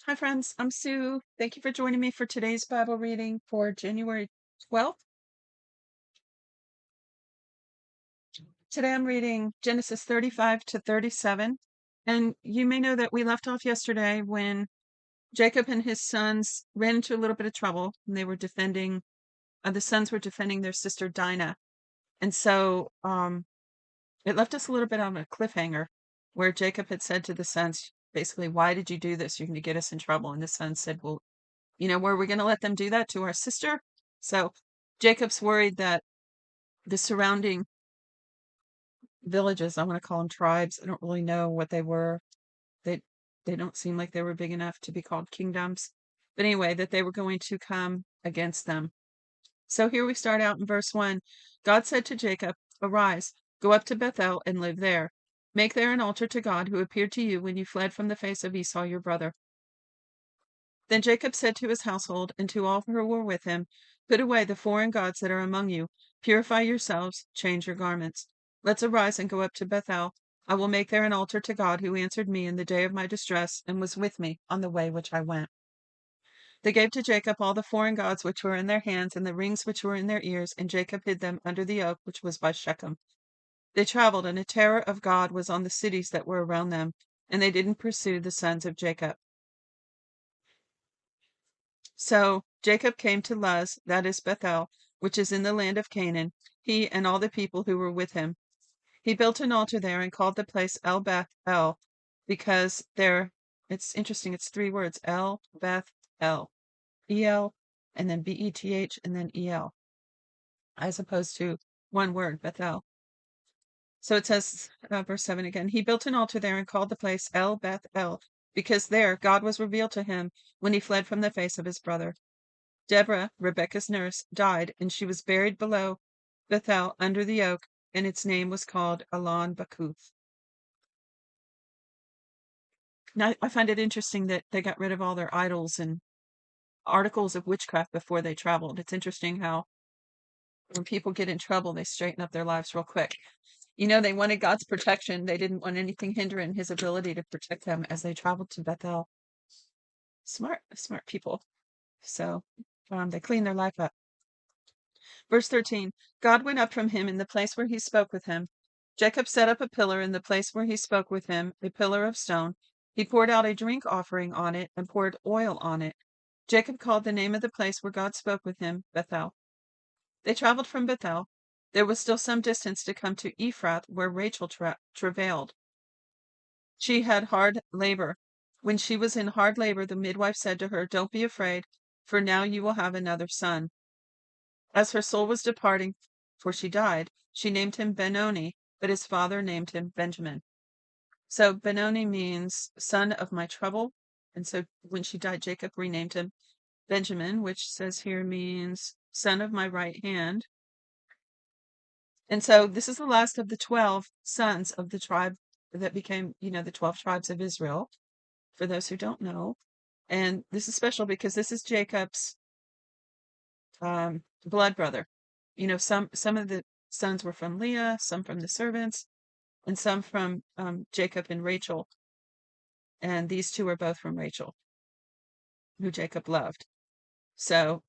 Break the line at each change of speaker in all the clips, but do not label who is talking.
Hi, friends. I'm Sue. Thank you for joining me for today's Bible reading for January 12th. Today I'm reading Genesis 35 to 37. And you may know that we left off yesterday when Jacob and his sons ran into a little bit of trouble and they were the sons were defending their sister Dinah. And so it left us a little bit on a cliffhanger where Jacob had said to the sons, basically, why did you do this? You're going to get us in trouble. And the sons said, well, were we going to let them do that to our sister? So Jacob's worried that the surrounding villages, I want to call them tribes. I don't really know what they were. They they don't seem like they were big enough to be called kingdoms. But anyway, that they were going to come against them. So here we start out in verse 1. God said to Jacob, "Arise, go up to Bethel and live there. Make there an altar to God who appeared to you when you fled from the face of Esau your brother." Then Jacob said to his household and to all who were with him, "Put away the foreign gods that are among you. Purify yourselves, change your garments. Let's arise and go up to Bethel. I will make there an altar to God who answered me in the day of my distress and was with me on the way which I went." They gave to Jacob all the foreign gods which were in their hands and the rings which were in their ears, and Jacob hid them under the oak which was by Shechem. They traveled, and a terror of God was on the cities that were around them, and they didn't pursue the sons of Jacob. So Jacob came to Luz, that is Bethel, which is in the land of Canaan, he and all the people who were with him. He built an altar there and called the place El Beth El, because there, it's interesting, it's three words, El Beth El, E-L, and then B-E-T-H, and then E-L, as opposed to one word, Bethel. So it says, verse 7 again, he built an altar there and called the place El Beth El, because there God was revealed to him when he fled from the face of his brother. Deborah, Rebekah's nurse, died, and she was buried below Bethel under the oak, and its name was called Alon Bakuth. Now, I find it interesting that they got rid of all their idols and articles of witchcraft before they traveled. It's interesting how when people get in trouble, they straighten up their lives real quick. They wanted God's protection. They didn't want anything hindering his ability to protect them as they traveled to Bethel. Smart people. So they cleaned their life up. Verse 13, God went up from him in the place where he spoke with him. Jacob set up a pillar in the place where he spoke with him, a pillar of stone. He poured out a drink offering on it and poured oil on it. Jacob called the name of the place where God spoke with him Bethel. They traveled from Bethel. There was still some distance to come to Ephrath, where Rachel travailed. She had hard labor. When she was in hard labor, the midwife said to her, "Don't be afraid, for now you will have another son." As her soul was departing, for she died, she named him Benoni, but his father named him Benjamin. So Benoni means son of my trouble. And so when she died, Jacob renamed him Benjamin, which says here means son of my right hand. And so this is the last of the 12 sons of the tribe that became, the 12 tribes of Israel, for those who don't know. And this is special because this is Jacob's blood brother. Some of the sons were from Leah, some from the servants, and some from Jacob and Rachel. And these two are both from Rachel, who Jacob loved. So,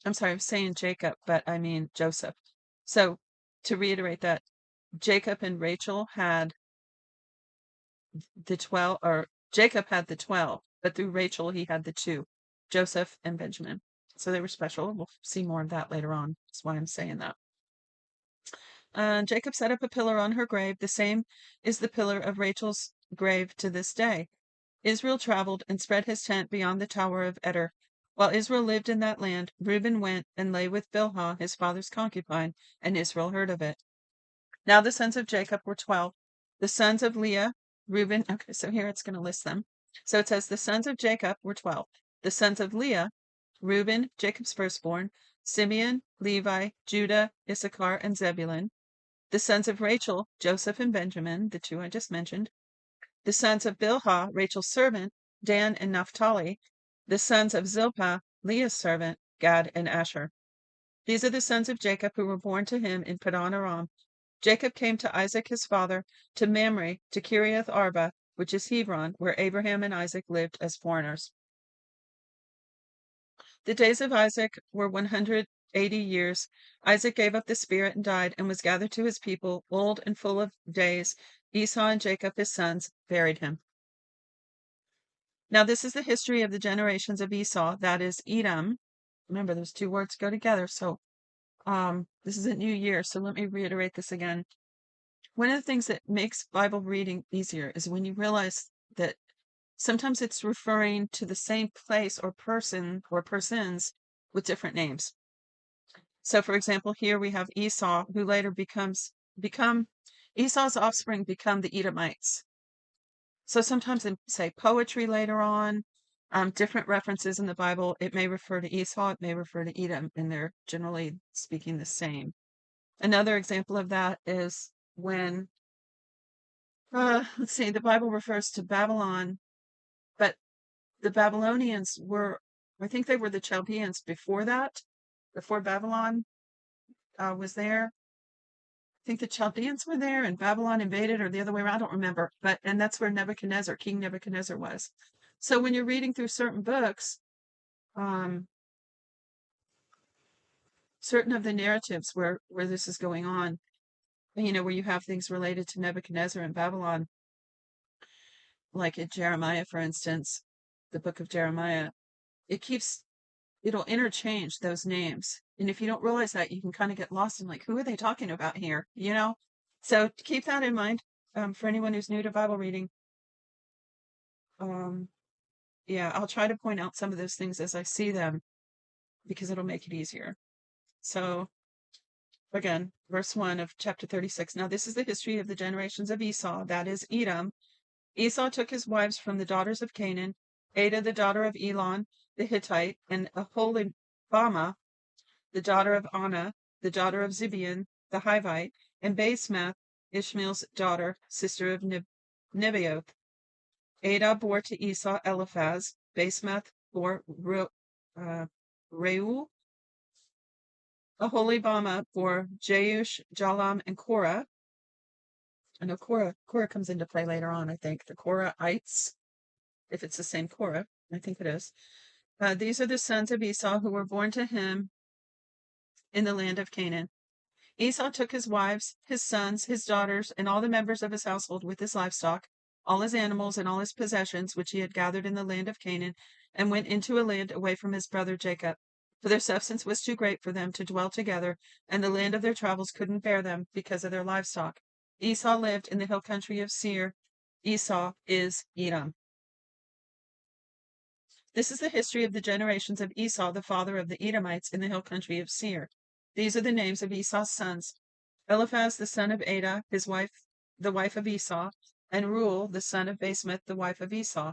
I'm sorry, I'm saying Jacob, but I mean Joseph. So, to reiterate that, Jacob and Rachel had the 12, or Jacob had the 12, but through Rachel, he had the two, Joseph and Benjamin. So they were special. We'll see more of that later on. That's why I'm saying that. Jacob set up a pillar on her grave. The same is the pillar of Rachel's grave to this day. Israel traveled and spread his tent beyond the tower of Eder. While Israel lived in that land, Reuben went and lay with Bilhah, his father's concubine, and Israel heard of it. Now the sons of Jacob were 12. The sons of Leah, Reuben, okay, so here it's going to list them. So it says the sons of Jacob were 12. The sons of Leah, Reuben, Jacob's firstborn, Simeon, Levi, Judah, Issachar, and Zebulun. The sons of Rachel, Joseph and Benjamin, the two I just mentioned. The sons of Bilhah, Rachel's servant, Dan and Naphtali. The sons of Zilpah, Leah's servant, Gad and Asher. These are the sons of Jacob who were born to him in Padan Aram. Jacob came to Isaac his father, to Mamre, to Kiriath Arba, which is Hebron, where Abraham and Isaac lived as foreigners. The days of Isaac were 180 years. Isaac gave up the spirit and died, and was gathered to his people, old and full of days. Esau and Jacob his sons buried him. Now this is the history of the generations of Esau, that is Edom. Remember, those two words go together. So this is a new year, so let me reiterate this again. One of the things that makes Bible reading easier is when you realize that sometimes it's referring to the same place or person or persons with different names. So for example, here we have Esau, who later become Esau's offspring become the Edomites. So sometimes in, say, poetry later on, different references in the Bible, it may refer to Esau, it may refer to Edom, and they're generally speaking the same. Another example of that is when, let's see, the Bible refers to Babylon, but the Babylonians were, I think they were the Chaldeans before that, before Babylon was there. I think the Chaldeans were there and Babylon invaded, or the other way around, I don't remember. And that's where Nebuchadnezzar, King Nebuchadnezzar was. So when you're reading through certain books, certain of the narratives where this is going on, where you have things related to Nebuchadnezzar and Babylon, like in Jeremiah, for instance, the book of Jeremiah, it'll interchange those names. And if you don't realize that, you can kind of get lost in like, who are they talking about here? So keep that in mind for anyone who's new to Bible reading. Yeah, I'll try to point out some of those things as I see them because it'll make it easier. So again, verse 1 of chapter 36. Now this is the history of the generations of Esau, that is Edom. Esau took his wives from the daughters of Canaan, Adah the daughter of Elon the Hittite, and Aholibamah the daughter of Anah, the daughter of Zibeon the Hivite, and Basemath, Ishmael's daughter, sister of Nebaioth. Adah bore to Esau Eliphaz, Basemath bore Reuel, Aholibamah bore Jeush, Jalam, and Korah. I know Korah comes into play later on, I think. The Korahites, if it's the same Korah, I think it is. These are the sons of Esau who were born to him in the land of Canaan. Esau took his wives, his sons, his daughters, and all the members of his household with his livestock, all his animals and all his possessions, which he had gathered in the land of Canaan, and went into a land away from his brother Jacob. For their substance was too great for them to dwell together, and the land of their travels couldn't bear them because of their livestock. Esau lived in the hill country of Seir. Esau is Edom. This is the history of the generations of Esau, the father of the Edomites, in the hill country of Seir. These are the names of Esau's sons: Eliphaz, the son of Adah, his wife, the wife of Esau, and Reuel, the son of Basemath, the wife of Esau.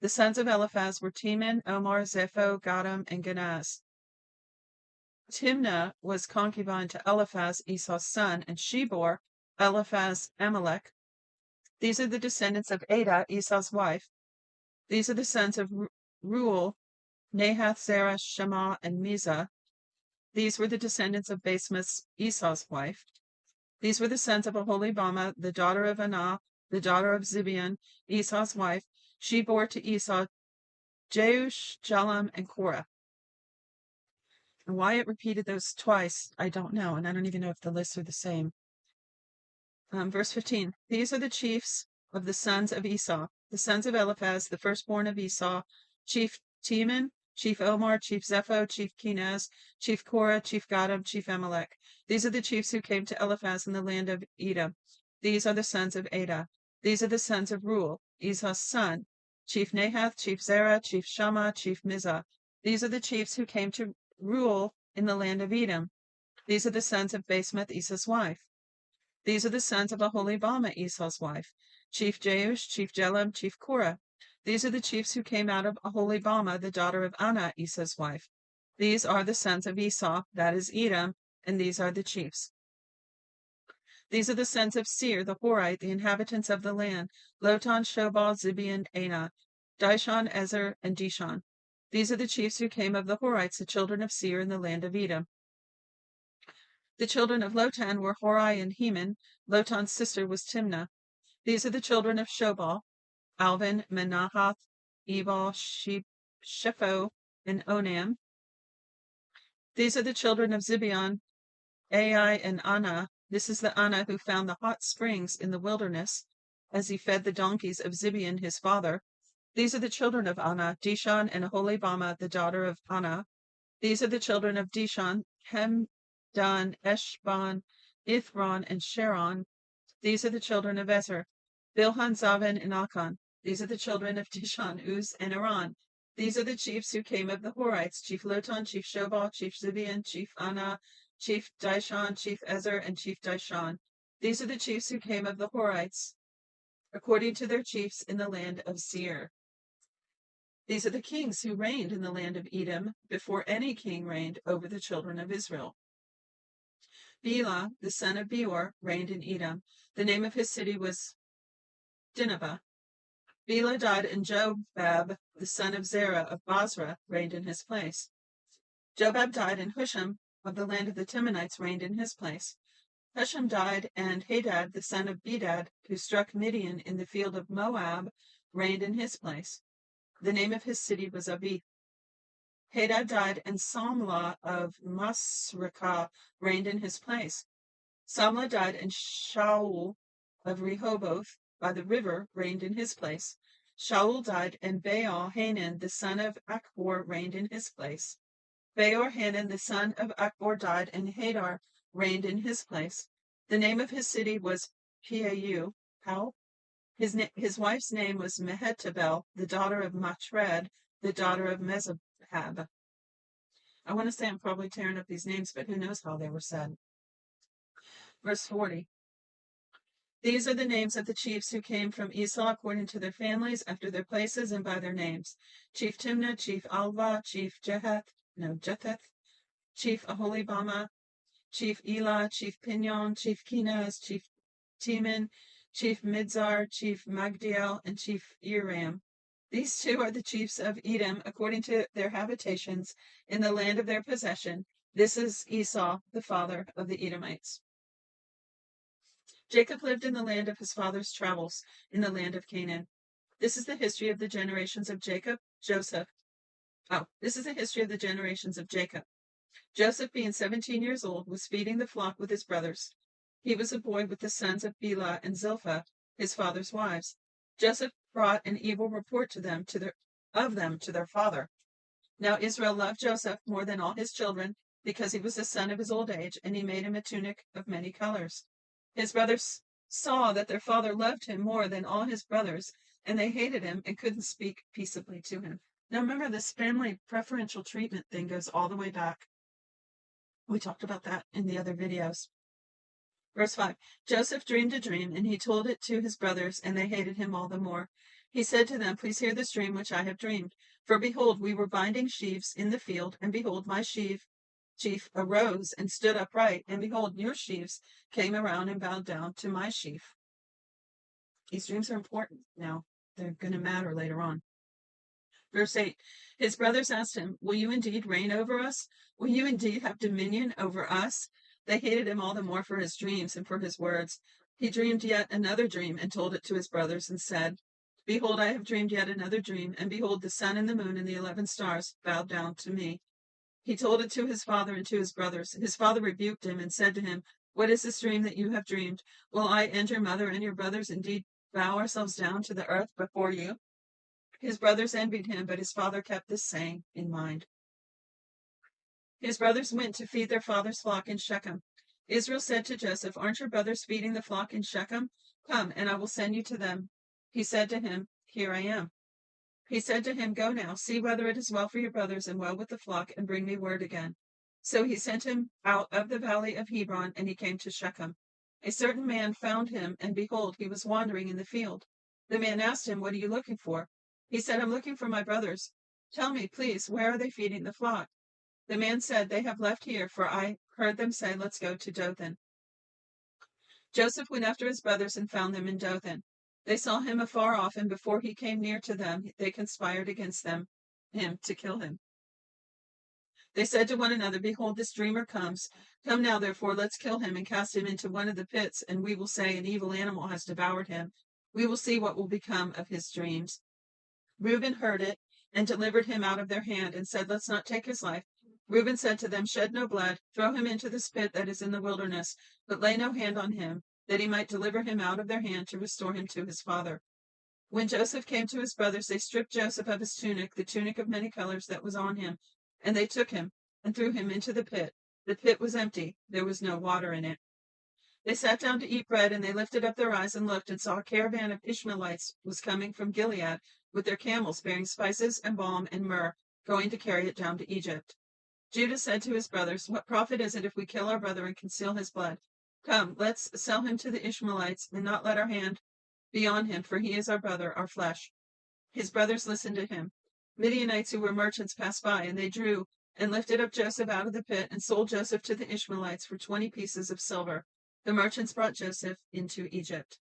The sons of Eliphaz were Teman, Omar, Zepho, Gatam, and Ganaz. Timnah was concubine to Eliphaz, Esau's son, and she bore Eliphaz Amalek. These are the descendants of Adah, Esau's wife. These are the sons of Reuel, Nahath, Zerah, Shema, and Mizah. These were the descendants of Basemath, Esau's wife. These were the sons of Aholibamah, the daughter of Anah, the daughter of Zibeon, Esau's wife. She bore to Esau Jeush, Jalam, and Korah. And why it repeated those twice, I don't know, and I don't even know if the lists are the same. Verse 15. These are the chiefs of the sons of Esau, the sons of Eliphaz, the firstborn of Esau, chief Teman, chief Omar, chief Zepho, chief Kenaz, chief Korah, chief Gatam, chief Amalek. These are the chiefs who came to Eliphaz in the land of Edom. These are the sons of Adah. These are the sons of Reuel, Esau's son, chief Nahath, chief Zerah, chief Shammah, chief Mizah. These are the chiefs who came to Reuel in the land of Edom. These are the sons of Basemath, Esau's wife. These are the sons of Aholibamah, Esau's wife, chief Jeush, chief Jalam, chief Korah. These are the chiefs who came out of Aholibamah, the daughter of Anah, Esau's wife. These are the sons of Esau, that is Edom, and these are the chiefs. These are the sons of Seir, the Horite, the inhabitants of the land: Lotan, Shobal, Zibeon, Anah, Dishon, Ezer, and Dishon. These are the chiefs who came of the Horites, the children of Seir, in the land of Edom. The children of Lotan were Hori and Heman. Lotan's sister was Timnah. These are the children of Shobal: Alvin, Menahath, Ebal, Shepho, and Onam. These are the children of Zibeon: Ai and Anah. This is the Anah who found the hot springs in the wilderness, as he fed the donkeys of Zibeon his father. These are the children of Anah: Dishon and Aholibamah, the daughter of Anah. These are the children of Dishon: Hemdan, Eshban, Ithron, and Sharon. These are the children of Ezer: Bilhan, Zavan, and Akan. These are the children of Dishon, Uz, and Aran. These are the chiefs who came of the Horites: Chief Lotan, Chief Shobal, Chief Zibeon, Chief Anah, Chief Dishon, Chief Ezer, and Chief Dishon. These are the chiefs who came of the Horites, according to their chiefs in the land of Seir. These are the kings who reigned in the land of Edom before any king reigned over the children of Israel. Bela, the son of Beor, reigned in Edom. The name of his city was Dinhabah. Bela died, and Jobab, the son of Zerah of Basra, reigned in his place. Jobab died, and Husham of the land of the Timonites reigned in his place. Husham died, and Hadad, the son of Bedad, who struck Midian in the field of Moab, reigned in his place. The name of his city was Avith. Hadad died, and Samlah of Masrekah reigned in his place. Samlah died, and Shaul of Rehoboth by the river reigned in his place. Shaul died, and Baal Hanan, the son of Achbor, reigned in his place. Baal Hanan, the son of Achbor, died, and Hadar reigned in his place. The name of his city was Piau. His wife's name was Mehetabel, the daughter of Matred, the daughter of Mezahab. I want to say I'm probably tearing up these names, but who knows how they were said. Verse 40. These are the names of the chiefs who came from Esau according to their families, after their places, and by their names: Chief Timnah, Chief Alva, Chief Jetheth, Chief Aholibamah, Chief Elah, Chief Pinion, Chief Kenaz, Chief Teman, Chief Midzar, Chief Magdiel, and Chief Iram. These two are the chiefs of Edom according to their habitations in the land of their possession. This is Esau, the father of the Edomites. Jacob lived in the land of his father's travels, in the land of Canaan. This is the history of the generations of Jacob. This is the history of the generations of Jacob. Joseph, being 17 years old, was feeding the flock with his brothers. He was a boy with the sons of Bela and Zilpah, his father's wives. Joseph brought an evil report to them to their father. Now Israel loved Joseph more than all his children, because he was the son of his old age, and he made him a tunic of many colors. His brothers saw that their father loved him more than all his brothers, and they hated him and couldn't speak peaceably to him. Now remember, this family preferential treatment thing goes all the way back. We talked about that in the other videos. Verse 5. Joseph dreamed a dream, and he told it to his brothers, and they hated him all the more. He said to them, Please hear this dream which I have dreamed. For behold, we were binding sheaves in the field, and behold, my chief arose and stood upright, and behold, your sheaves came around and bowed down to my sheaf. These dreams are important now. They're going to matter later on. Verse 8. His brothers asked him, Will you indeed reign over us? Will you indeed have dominion over us? They hated him all the more for his dreams and for his words. He dreamed yet another dream and told it to his brothers and said, Behold, I have dreamed yet another dream, and behold, the sun and the moon and the 11 stars bowed down to me. He told it to his father and to his brothers. His father rebuked him and said to him, What is this dream that you have dreamed? Will I and your mother and your brothers indeed bow ourselves down to the earth before you? His brothers envied him, but his father kept this saying in mind. His brothers went to feed their father's flock in Shechem. Israel said to Joseph, Aren't your brothers feeding the flock in Shechem? Come, and I will send you to them. He said to him, Here I am. He said to him, Go now, see whether it is well for your brothers and well with the flock, and bring me word again. So he sent him out of the valley of Hebron, and he came to Shechem. A certain man found him, and behold, he was wandering in the field. The man asked him, What are you looking for? He said, I'm looking for my brothers. Tell me, please, where are they feeding the flock? The man said, They have left here, for I heard them say, Let's go to Dothan. Joseph went after his brothers and found them in Dothan. They saw him afar off, and before he came near to them, they conspired against him to kill him. They said to one another, "Behold, this dreamer comes. Come now, therefore, let's kill him and cast him into one of the pits, and we will say, an evil animal has devoured him. We will see what will become of his dreams." Reuben heard it and delivered him out of their hand and said, "Let's not take his life." Reuben said to them, "Shed no blood. Throw him into this pit that is in the wilderness, but lay no hand on him, that he might deliver him out of their hand to restore him to his father." When Joseph came to his brothers, they stripped Joseph of his tunic, the tunic of many colors that was on him, and they took him and threw him into the pit. The pit was empty. There was no water in it. They sat down to eat bread, and they lifted up their eyes and looked, and saw a caravan of Ishmaelites was coming from Gilead with their camels bearing spices and balm and myrrh, going to carry it down to Egypt. Judah said to his brothers, "What profit is it if we kill our brother and conceal his blood? Come, let's sell him to the Ishmaelites, and not let our hand be on him, for he is our brother, our flesh." His brothers listened to him. Midianites who were merchants passed by, and they drew and lifted up Joseph out of the pit and sold Joseph to the Ishmaelites for 20 pieces of silver. The merchants brought Joseph into Egypt.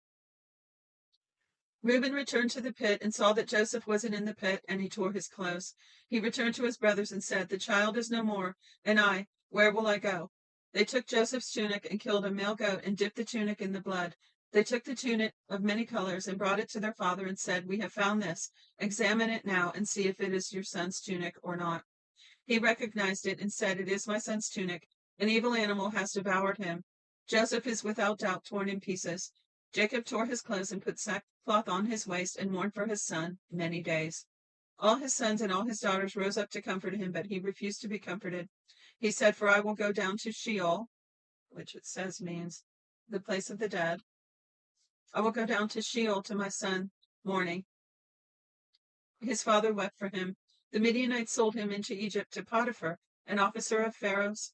Reuben returned to the pit and saw that Joseph wasn't in the pit, and he tore his clothes. He returned to his brothers and said, "The child is no more, and I, where will I go?" They took Joseph's tunic and killed a male goat and dipped the tunic in the blood. They took the tunic of many colors and brought it to their father and said, "We have found this. Examine it now and see if it is your son's tunic or not." He recognized it and said, "It is my son's tunic. An evil animal has devoured him. Joseph is without doubt torn in pieces." Jacob tore his clothes and put sackcloth on his waist and mourned for his son many days. All his sons and all his daughters rose up to comfort him, but he refused to be comforted. He said, "For I will go down to Sheol," which it says means the place of the dead. "I will go down to Sheol to my son mourning." His father wept for him. The Midianites sold him into Egypt to Potiphar, an officer of Pharaoh's,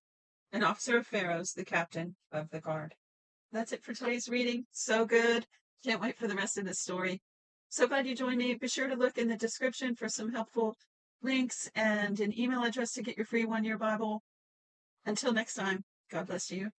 the captain of the guard. That's it for today's reading. So good. Can't wait for the rest of this story. So glad you joined me. Be sure to look in the description for some helpful links and an email address to get your free 1-year Bible. Until next time, God bless you.